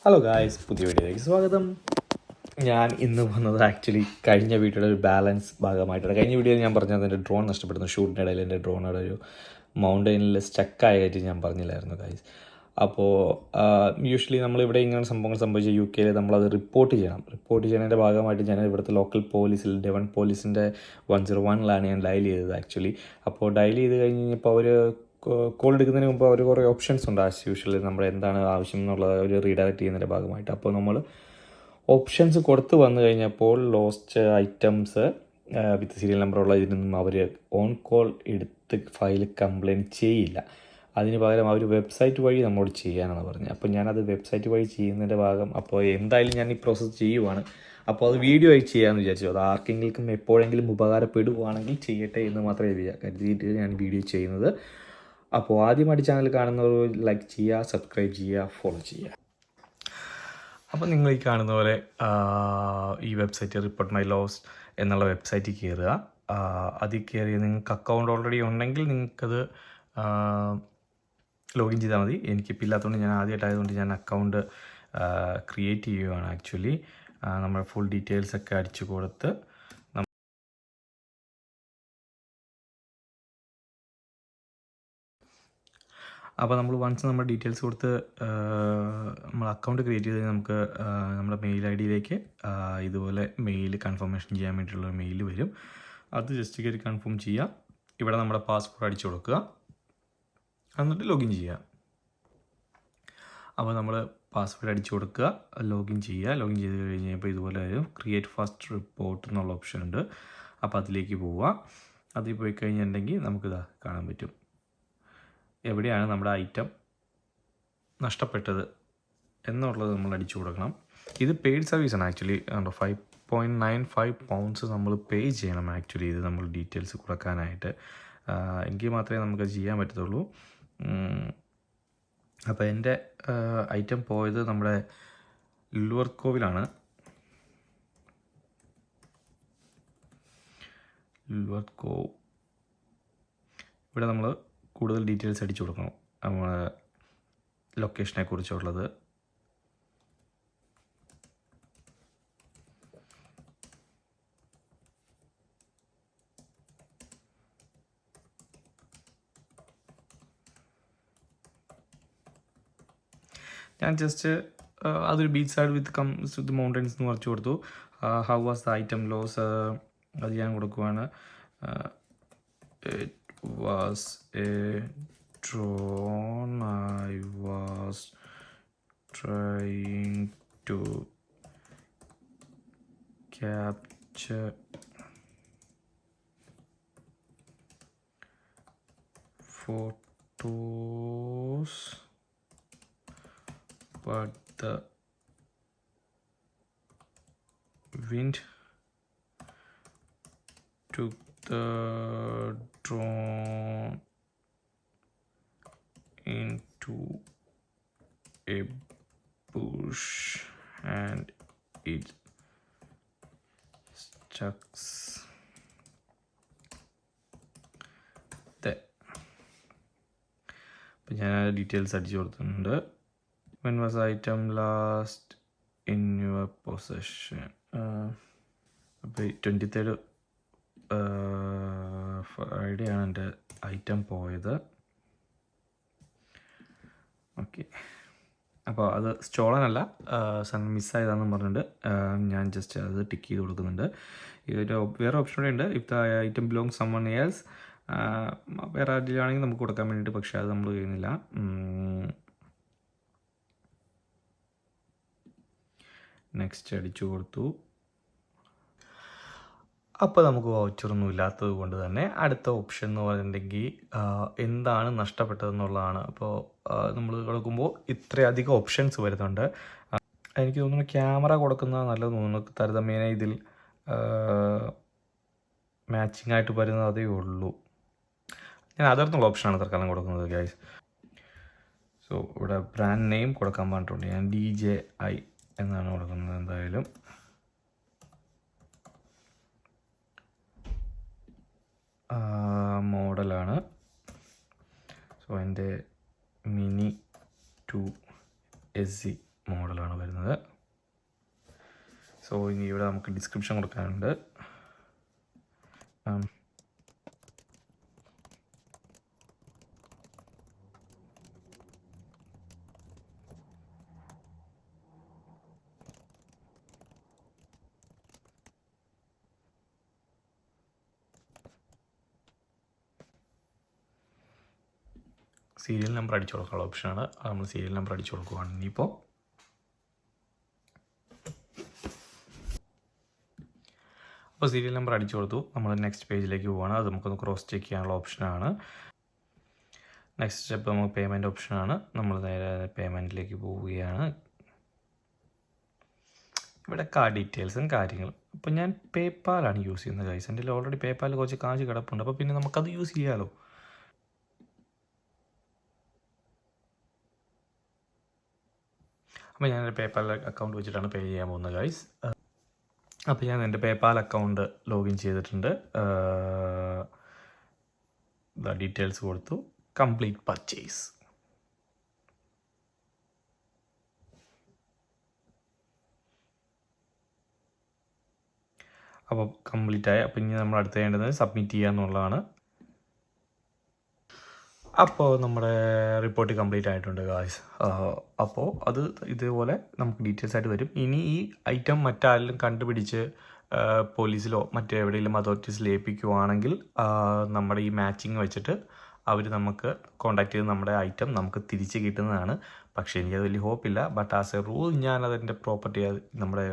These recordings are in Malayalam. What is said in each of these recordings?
ഹലോ ഗായ്സ്, പുതിയ വീഡിയോയിലേക്ക് സ്വാഗതം. ഞാൻ ഇന്ന് വന്നത് ആക്ച്വലി കഴിഞ്ഞ വീഡിയോയുടെ ഒരു ബാലൻസ് ഭാഗമായിട്ടാണ്. കഴിഞ്ഞ വീഡിയോയിൽ ഞാൻ പറഞ്ഞത് എൻ്റെ ഡ്രോൺ നഷ്ടപ്പെടുന്നു. ഷൂട്ടിൻ്റെ ഇടയിൽ എൻ്റെ ഡ്രോണുടെ ഒരു മൗണ്ടൈനിൽ സ്റ്റക്കായിട്ട് ഞാൻ പറഞ്ഞില്ലായിരുന്നു ഗായ്സ്. അപ്പോൾ യൂഷ്വലി നമ്മളിവിടെ ഇങ്ങനെ സംഭവങ്ങൾ സംഭവിച്ച UK നമ്മളത് റിപ്പോർട്ട് ചെയ്യണം. റിപ്പോർട്ട് ചെയ്യുന്നതിൻ്റെ ഭാഗമായിട്ട് ഞാൻ ഇവിടുത്തെ ലോക്കൽ പോലീസിൽ ഡെവൺ പോലീസിൻ്റെ 101 ഞാൻ ഡയൽ ചെയ്തത് ആക്ച്വലി. അപ്പോൾ ഡയൽ ചെയ്ത് കഴിഞ്ഞപ്പോൾ അവർ കോൾ എടുക്കുന്നതിന് മുമ്പ് അവർ കുറേ ഓപ്ഷൻസ് ഉണ്ട് ആസ് യൂഷ്വലി നമ്മൾ എന്താണ് ആവശ്യം എന്നുള്ളത് അവർ റീഡയറക്റ്റ് ചെയ്യുന്നതിൻ്റെ ഭാഗമായിട്ട്. അപ്പോൾ നമ്മൾ ഓപ്ഷൻസ് കൊടുത്ത് വന്നു കഴിഞ്ഞപ്പോൾ ലോസ്റ്റ് ഐറ്റംസ് വിത്ത് സീരിയൽ നമ്പറുള്ള ഇതിനൊന്നും അവർ ഓൺ കോൾ എടുത്ത് ഫയൽ കംപ്ലയിൻറ്റ് ചെയ്യില്ല. അതിന് പകരം അവർ വെബ്സൈറ്റ് വഴി നമ്മളോട് ചെയ്യാനാണ് പറഞ്ഞത്. അപ്പോൾ ഞാനത് വെബ്സൈറ്റ് വഴി ചെയ്യുന്നതിൻ്റെ ഭാഗം അപ്പോൾ എന്തായാലും ഞാൻ ഈ പ്രോസസ്സ് ചെയ്യുവാണ്. അപ്പോൾ അത് വീഡിയോ ആയി ചെയ്യാമെന്ന് വിചാരിച്ചു. അത് ആർക്കെങ്കിലും എപ്പോഴെങ്കിലും ഉപകാരപ്പെടുകയാണെങ്കിൽ ചെയ്യട്ടെ എന്ന് മാത്രമേ കരുതിയിട്ട് ഞാൻ വീഡിയോ ചെയ്യുന്നത്. അപ്പോൾ ആദ്യമായിട്ട് ചാനൽ കാണുന്നവർ ലൈക്ക് ചെയ്യുക, സബ്സ്ക്രൈബ് ചെയ്യുക, ഫോളോ ചെയ്യുക. അപ്പോൾ നിങ്ങൾ ഈ കാണുന്ന പോലെ ഈ വെബ്സൈറ്റ് റിപ്പോർട്ട് മൈ ലോസ് എന്നുള്ള വെബ്സൈറ്റിൽ കയറുക. അതിൽ കയറി നിങ്ങൾക്ക് അക്കൗണ്ട് ഓൾറെഡി ഉണ്ടെങ്കിൽ നിങ്ങൾക്കത് ലോഗിൻ ചെയ്താൽ മതി. എനിക്കിപ്പോൾ ഇല്ലാത്തതുകൊണ്ട് ഞാൻ ആദ്യമായിട്ടായതുകൊണ്ട് ഞാൻ അക്കൗണ്ട് ക്രിയേറ്റ് ചെയ്യുകയാണ് ആക്ച്വലി. നമ്മൾ ഫുൾ ഡീറ്റെയിൽസൊക്കെ അടിച്ചു കൊടുത്ത് അപ്പോൾ നമ്മൾ വൺസ് നമ്മുടെ ഡീറ്റെയിൽസ് കൊടുത്ത് നമ്മൾ അക്കൗണ്ട് ക്രിയേറ്റ് ചെയ്ത് നമുക്ക് നമ്മുടെ മെയിൽ ID ഇതുപോലെ മെയിൽ കൺഫർമേഷൻ ചെയ്യാൻ വേണ്ടിയിട്ടുള്ള മെയിൽ വരും. അത് ജസ്റ്റ് കയറി കൺഫേം ചെയ്യുക. ഇവിടെ നമ്മുടെ പാസ്വേഡ് അടിച്ചു കൊടുക്കുക, എന്നിട്ട് ലോഗിൻ ചെയ്യുക. അപ്പോൾ നമ്മൾ പാസ്വേഡ് അടിച്ചു കൊടുക്കുക, ലോഗിൻ ചെയ്യുക. ലോഗിൻ ചെയ്ത് കഴിഞ്ഞപ്പോൾ ഇതുപോലെ വരും ക്രിയേറ്റ് ഫസ്റ്റ് റിപ്പോർട്ട് എന്നുള്ള ഓപ്ഷൻ ഉണ്ട്. അപ്പോൾ അതിലേക്ക് പോവുക. അതിൽ പോയി കഴിഞ്ഞിട്ടുണ്ടെങ്കിൽ നമുക്കിതാ കാണാൻ പറ്റും എവിടെയാണ് നമ്മുടെ ഐറ്റം നഷ്ടപ്പെട്ടത് എന്നുള്ളത് നമ്മൾ അടിച്ചു കൊടുക്കണം. ഇത് പെയ്ഡ് സർവീസാണ് ആക്ച്വലി. 5.95 പൗണ്ട്സ് നമ്മൾ പേ ചെയ്യണം ആക്ച്വലി ഇത് നമ്മൾ ഡീറ്റെയിൽസ് കൊടുക്കാനായിട്ട്. എങ്കിൽ മാത്രമേ നമുക്ക് ചെയ്യാൻ പറ്റത്തുള്ളൂ. അപ്പോൾ എൻ്റെ ഐറ്റം പോയത് നമ്മുടെ ലുവർക്കോവിലാണ്. ഇവിടെ നമ്മൾ കൂടുതൽ ഡീറ്റെയിൽസ് അടിച്ചു കൊടുക്കണം നമ്മളെ ലൊക്കേഷനെ കുറിച്ചുള്ളത്. ഞാൻ ജസ്റ്റ് അതൊരു ബീച്ച് സൈഡ് വിത്ത് മൗണ്ടൻസ് എന്ന് കുറച്ച് കൊടുത്തു. How was the item lost അത് ഞാൻ കൊടുക്കുവാണ്. It was a drone I was trying to capture photos, but the wind took the drone into a bush and it stuck there. അപ്പോൾ ഞാൻ ഡീറ്റെയിൽസ് അടിച്ചു കൊടുത്തിട്ടുണ്ട്. when was the item last in your possession? അപ്പോൾ 23rd ഫ്രൈഡേ ആണ് എൻ്റെ ഐറ്റം പോയത്. ഓക്കെ, അപ്പോൾ അത് സ്റ്റോളൻ അല്ല, മിസ്സായതാണെന്ന് പറഞ്ഞിട്ട് ഞാൻ ജസ്റ്റ് അത് ടിക്ക് ചെയ്ത് കൊടുക്കുന്നുണ്ട്. ഇതൊരു വേറെ ഓപ്ഷൻ കൂടെ ഉണ്ട്. If the item belong someone else, വേറെ ആരെങ്കിലും നമുക്ക് കൊടുക്കാൻ വേണ്ടിയിട്ട്, പക്ഷേ അത് നമ്മൾ ചെയ്യുന്നില്ല. നെക്സ്റ്റ് അടിച്ചു കൊടുത്തു. അപ്പോൾ നമുക്ക് വൗച്ചറൊന്നും ഇല്ലാത്തത് കൊണ്ട് തന്നെ അടുത്ത ഓപ്ഷൻ എന്ന് പറഞ്ഞിട്ടുണ്ടെങ്കിൽ എന്താണ് നഷ്ടപ്പെട്ടതെന്നുള്ളതാണ്. അപ്പോൾ നമ്മൾ കൊടുക്കുമ്പോൾ ഇത്രയധികം ഓപ്ഷൻസ് വരുന്നുണ്ട്. എനിക്ക് തോന്നുന്നു ക്യാമറ കൊടുക്കുന്നത് നല്ലത് തോന്നുന്നു. താരതമ്യേന ഇതിൽ മാച്ചിങ് ആയിട്ട് വരുന്നത് അതേ ഉള്ളൂ. ഞാൻ അതിർന്നുള്ള ഓപ്ഷനാണ് തൽക്കാലം കൊടുക്കുന്നത് ഗൈസ്. സോ ഇവിടെ ബ്രാൻഡ് നെയിം കൊടുക്കാൻ പറഞ്ഞിട്ടുണ്ട്. ഞാൻ DJI എന്നാണ് കൊടുക്കുന്നത്. എന്തായാലും മോഡലാണ്. സോ എൻ്റെ മിനി 2 SE മോഡലാണ് വരുന്നത്. സോ ഇനി ഇവിടെ നമുക്ക് ഡിസ്ക്രിപ്ഷൻ കൊടുക്കാനുണ്ട്. സീരിയൽ നമ്പർ അടിച്ചു കൊടുക്കാനുള്ള ഓപ്ഷനാണ്. അത് നമ്മൾ സീരിയൽ നമ്പർ അടിച്ചു കൊടുക്കുകയാണ്. ഇനിയിപ്പോൾ സീരിയൽ നമ്പർ അടിച്ചു കൊടുത്തു. നമ്മൾ നെക്സ്റ്റ് പേജിലേക്ക് പോവുകയാണ്. അത് നമുക്കൊന്ന് ക്രോസ് ചെക്ക് ചെയ്യാനുള്ള ഓപ്ഷനാണ്. നെക്സ്റ്റ് സ്റ്റെപ്പ് നമുക്ക് പേയ്മെൻറ്റ് ഓപ്ഷനാണ്. നമ്മൾ നേരെ പേയ്മെൻറ്റിലേക്ക് പോവുകയാണ്. ഇവിടെ കാർഡ് ഡീറ്റെയിൽസും കാര്യങ്ങളും. അപ്പോൾ ഞാൻ പേപ്പാലാണ് യൂസ് ചെയ്യുന്നത് ഗൈസ്. എൻ്റെ ഓൾറെഡി പേപ്പാൽ കുറച്ച് കാശ് കിടപ്പുണ്ട്. അപ്പോൾ പിന്നെ നമുക്കത് യൂസ് ചെയ്യാമല്ലോ. അപ്പോൾ ഞാനൊരു പേപ്പാൽ അക്കൗണ്ട് വെച്ചിട്ടാണ് പേ ചെയ്യാൻ പോകുന്നത് ഗൈസ്. അപ്പോൾ ഞാൻ എൻ്റെ പേപ്പാൽ അക്കൗണ്ട് ലോഗിൻ ചെയ്തിട്ടുണ്ട്. ഡീറ്റെയിൽസ് കൊടുത്തു. Complete purchase. അപ്പോൾ കംപ്ലീറ്റ് ആയി. അപ്പോൾ ഇനി നമ്മൾ അടുത്ത് ചെയ്യേണ്ടത് സബ്മിറ്റ് ചെയ്യുക എന്നുള്ളതാണ്. അപ്പോൾ നമ്മുടെ റിപ്പോർട്ട് കംപ്ലീറ്റ് ആയിട്ടുണ്ട് ഗായ്സ്. അപ്പോൾ അത് ഇതേപോലെ നമുക്ക് ഡീറ്റെയിൽസ് ആയിട്ട് വരും. ഇനി ഈ ഐറ്റം മറ്റാരെങ്കിലും കണ്ടുപിടിച്ച് പോലീസിലോ മറ്റെവിടെയെങ്കിലും അതോറിറ്റീസിൽ ഏൽപ്പിക്കുവാണെങ്കിൽ നമ്മുടെ ഈ മാച്ചിങ് വെച്ചിട്ട് അവർ നമുക്ക് കോൺടാക്ട് ചെയ്ത് നമ്മുടെ ഐറ്റം നമുക്ക് തിരിച്ച് കിട്ടുന്നതാണ്. പക്ഷേ എനിക്കത് വലിയ ഹോപ്പില്ല. ബട്ട് ആസ് എ റൂൾ ഞാനതിൻ്റെ പ്രോപ്പർട്ടി നമ്മുടെ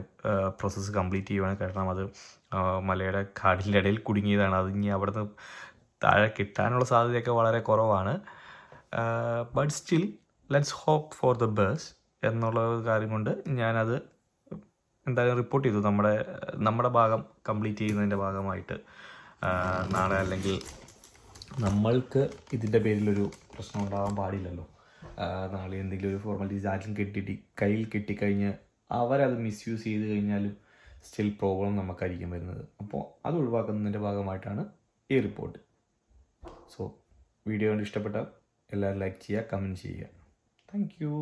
പ്രോസസ്സ് കംപ്ലീറ്റ് ചെയ്യുവാണ്. കാരണം അത് മലയുടെ കാടിൻ്റെ ഇടയിൽ കുടുങ്ങിയതാണ്. അത് ഇനി അവിടുന്ന് താഴെ കിട്ടാനുള്ള സാധ്യതയൊക്കെ വളരെ കുറവാണ്. But still let's hope for the best എന്നുള്ള കാര്യം കൊണ്ട് ഞാനത് എന്തായാലും റിപ്പോർട്ട് ചെയ്തു. നമ്മുടെ ഭാഗം കംപ്ലീറ്റ് ചെയ്യുന്നതിൻ്റെ ഭാഗമായിട്ട്. നാളെ അല്ലെങ്കിൽ നമ്മൾക്ക് ഇതിൻ്റെ പേരിലൊരു പ്രശ്നം ഉണ്ടാകാൻ പാടില്ലല്ലോ. നാളെ എന്തെങ്കിലും ഒരു ഫോർമാലിറ്റീസ് ആരും കയ്യിൽ കിട്ടിക്കഴിഞ്ഞ് അവരത് മിസ്യൂസ് ചെയ്ത് കഴിഞ്ഞാലും സ്റ്റിൽ പ്രോബ്ലം നമുക്കായിരിക്കും വരുന്നത്. അപ്പോൾ അത് ഒഴിവാക്കുന്നതിൻ്റെ ഭാഗമായിട്ടാണ് ഈ റിപ്പോർട്ട്. സോ വീഡിയോ കണ്ട് ഇഷ്ടപ്പെട്ടാൽ എല്ലാവരും ലൈക്ക് ചെയ്യുക, കമൻറ്റ് ചെയ്യുക. Thank you.